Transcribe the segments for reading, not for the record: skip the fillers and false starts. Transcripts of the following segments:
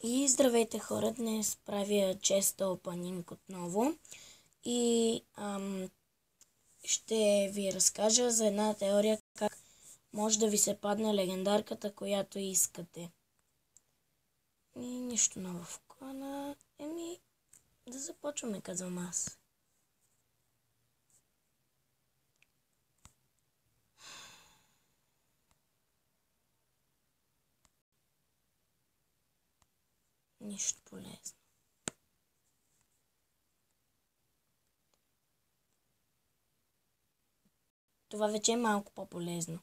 И здравейте хора, днес правя чест опенинг отново и ще ви разкажа за една теория как може да ви се падне легендарката, която искате. И нищо ново в клана. Да започваме, казвам аз. Нищо полезно. Това вече е малко по-полезно.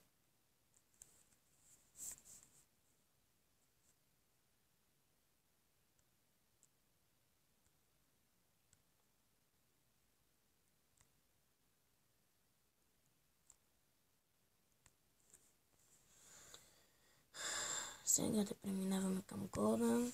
Сега да преминаваме към кода.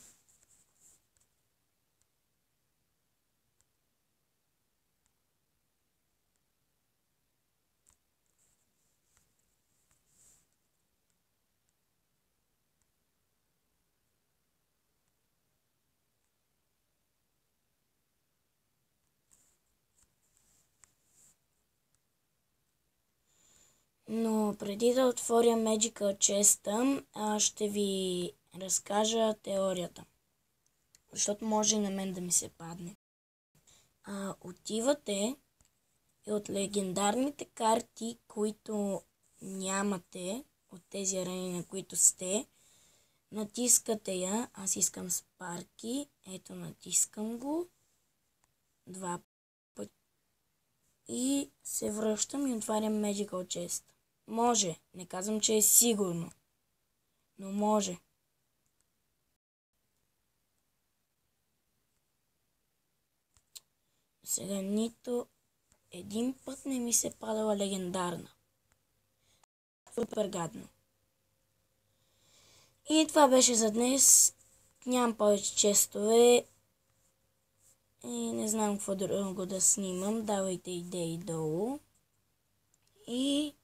Но преди да отворя Magical Chest, ще ви разкажа теорията. Защото може и на мен да ми се падне. Отивате и от легендарните карти, които нямате, от тези арени, на които сте, натискате я. Аз искам Спарки. Ето, натискам го. 2 пъти. И се връщам и отварям Magical Chest. Може. Не казвам, че е сигурно. Но може. Сега нито един път не ми се падала легендарна. Супер гадно. И това беше за днес. Нямам повече честове. И не знам какво друго да снимам. Давайте идеи долу. И